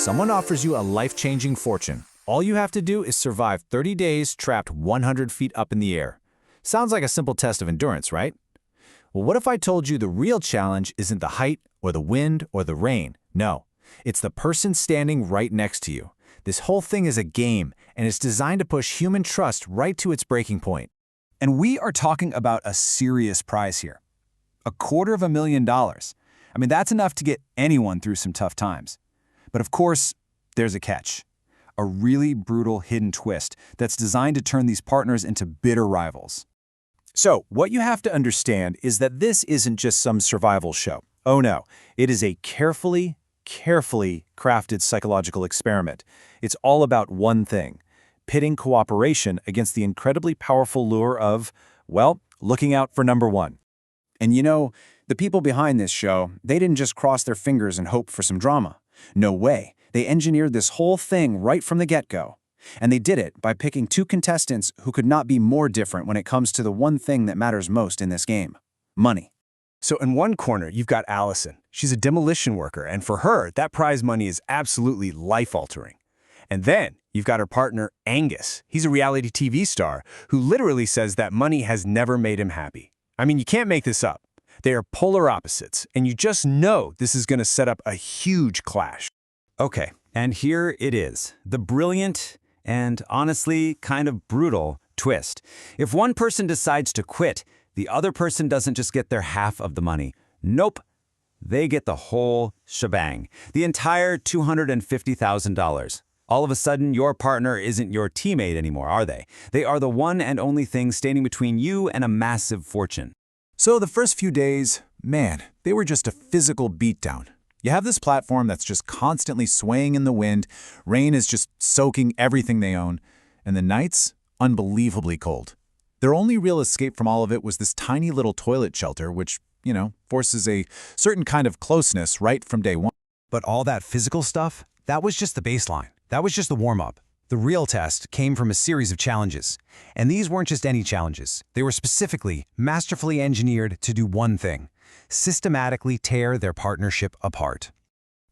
Someone offers you a life-changing fortune. All you have to do is survive 30 days trapped 100 feet up in the air. Sounds like a simple test of endurance, right? Well, what if I told you the real challenge isn't the height or the wind or the rain? No, it's the person standing right next to you. This whole thing is a game, and it's designed to push human trust right to its breaking point. And we are talking about a serious prize here. $250,000. I mean, that's enough to get anyone through some tough times. But of course, there's a catch. A really brutal hidden twist that's designed to turn these partners into bitter rivals. So, what you have to understand is that this isn't just some survival show. Oh no, it is a carefully crafted psychological experiment. It's all about one thing: pitting cooperation against the incredibly powerful lure of, well, looking out for number one. And you know, the people behind this show, they didn't just cross their fingers and hope for some drama. No way. They engineered this whole thing right from the get-go. And they did it by picking two contestants who could not be more different when it comes to the one thing that matters most in this game: money. So in one corner, you've got Allison. She's a demolition worker, and for her, that prize money is absolutely life-altering. And then you've got her partner, Angus. He's a reality TV star who literally says that money has never made him happy. I mean, you can't make this up. They are polar opposites, and you just know this is going to set up a huge clash. Okay, and here it is, the brilliant and honestly kind of brutal twist. If one person decides to quit, the other person doesn't just get their half of the money. Nope, they get the whole shebang, the entire $250,000. All of a sudden, your partner isn't your teammate anymore, are they? They are the one and only thing standing between you and a massive fortune. So the first few days, man, they were just a physical beatdown. You have this platform that's just constantly swaying in the wind, rain is just soaking everything they own, and the nights, unbelievably cold. Their only real escape from all of it was this tiny little toilet shelter, which, forces a certain kind of closeness right from day one. But all that physical stuff, that was just the baseline. That was just the warm-up. The real test came from a series of challenges. And these weren't just any challenges. They were specifically, masterfully engineered to do one thing: systematically tear their partnership apart.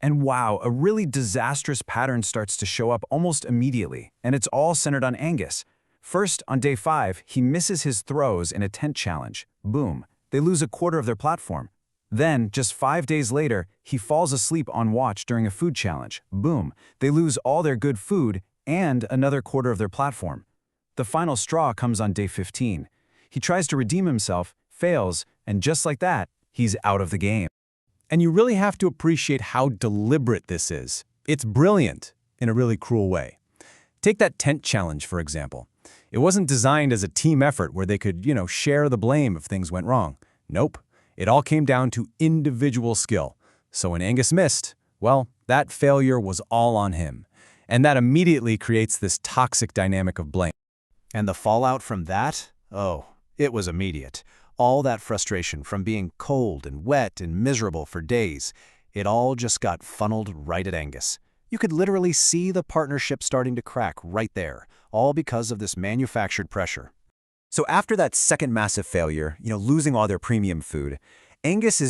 And wow, a really disastrous pattern starts to show up almost immediately, and it's all centered on Angus. First, on day 5, he misses his throws in a tent challenge. Boom, they lose a quarter of their platform. Then, just 5 days later, he falls asleep on watch during a food challenge. Boom, they lose all their good food and another quarter of their platform. The final straw comes on day 15. He tries to redeem himself, fails, and just like that, he's out of the game. And you really have to appreciate how deliberate this is. It's brilliant in a really cruel way. Take that tent challenge, for example. It wasn't designed as a team effort where they could, share the blame if things went wrong. Nope. It all came down to individual skill. So when Angus missed, well, that failure was all on him. And that immediately creates this toxic dynamic of blame. And the fallout from that? Oh, it was immediate. All that frustration from being cold and wet and miserable for days, it all just got funneled right at Angus. You could literally see the partnership starting to crack right there, all because of this manufactured pressure. So after that second massive failure, losing all their premium food, Angus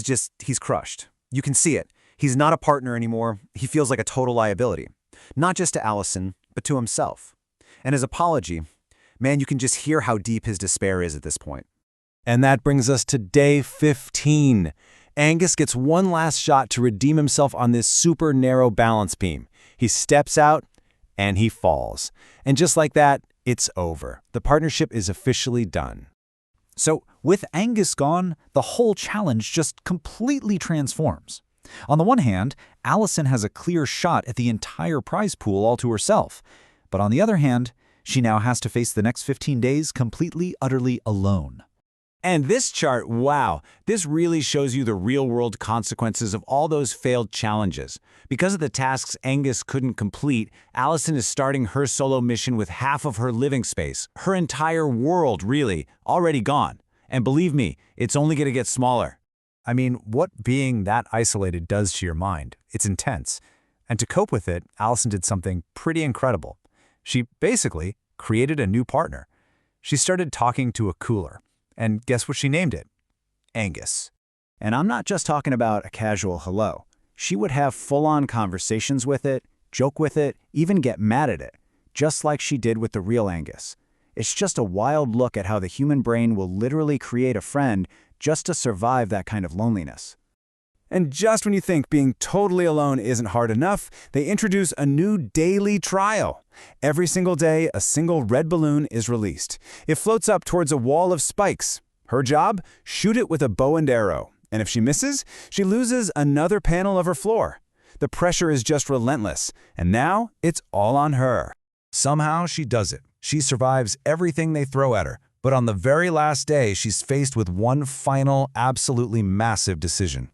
he's crushed. You can see it. He's not a partner anymore. He feels like a total liability. Not just to Allison, but to himself. And his apology, man, you can just hear how deep his despair is at this point. And that brings us to day 15. Angus gets one last shot to redeem himself on this super narrow balance beam. He steps out, and he falls. And just like that, it's over. The partnership is officially done. So, with Angus gone, the whole challenge just completely transforms. On the one hand, Allison has a clear shot at the entire prize pool all to herself. But on the other hand, she now has to face the next 15 days completely, utterly alone. And this chart, wow, this really shows you the real-world consequences of all those failed challenges. Because of the tasks Angus couldn't complete, Allison is starting her solo mission with half of her living space, her entire world, really, already gone. And believe me, it's only going to get smaller. I mean, what being that isolated does to your mind, it's intense. And to cope with it, Allison did something pretty incredible. She basically created a new partner. She started talking to a cooler. And guess what she named it? Angus. And I'm not just talking about a casual hello. She would have full-on conversations with it, joke with it, even get mad at it, just like she did with the real Angus. It's just a wild look at how the human brain will literally create a friend just to survive that kind of loneliness. And just when you think being totally alone isn't hard enough, they introduce a new daily trial. Every single day, a single red balloon is released. It floats up towards a wall of spikes. Her job? Shoot it with a bow and arrow. And if she misses, she loses another panel of her floor. The pressure is just relentless, and now it's all on her. Somehow she does it. She survives everything they throw at her. But on the very last day, she's faced with one final, absolutely massive decision.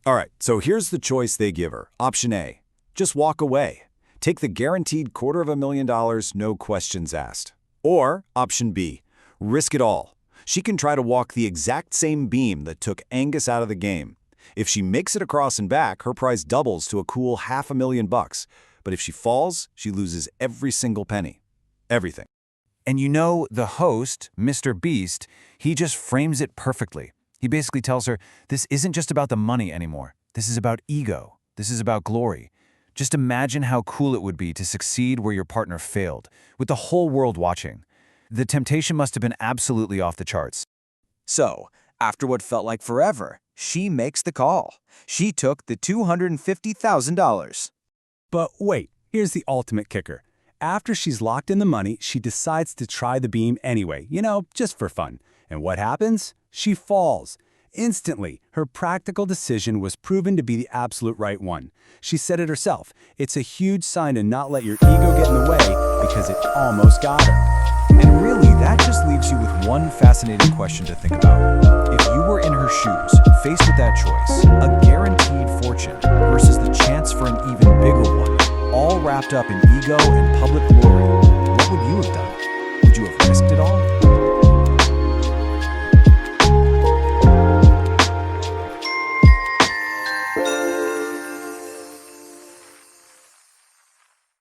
All right, so here's the choice they give her. Option A, just walk away. Take the guaranteed $250,000, no questions asked. Or option B, risk it all. She can try to walk the exact same beam that took Angus out of the game. If she makes it across and back, her prize doubles to a cool $500,000. But if she falls, she loses every single penny. Everything. And you know, the host, Mr. Beast, he just frames it perfectly. He basically tells her, this isn't just about the money anymore. This is about ego. This is about glory. Just imagine how cool it would be to succeed where your partner failed, with the whole world watching. The temptation must have been absolutely off the charts. So, after what felt like forever, she makes the call. She took the $250,000. But wait, here's the ultimate kicker. After she's locked in the money, she decides to try the beam anyway, just for fun. And what happens? She falls. Instantly, her practical decision was proven to be the absolute right one. She said it herself. It's a huge sign to not let your ego get in the way because it almost got her. And really, that just leaves you with one fascinating question to think about. If you were in her shoes, faced with that choice, a guaranteed fortune versus the chance for an even bigger one, all wrapped up in ego and public glory, what would you have done?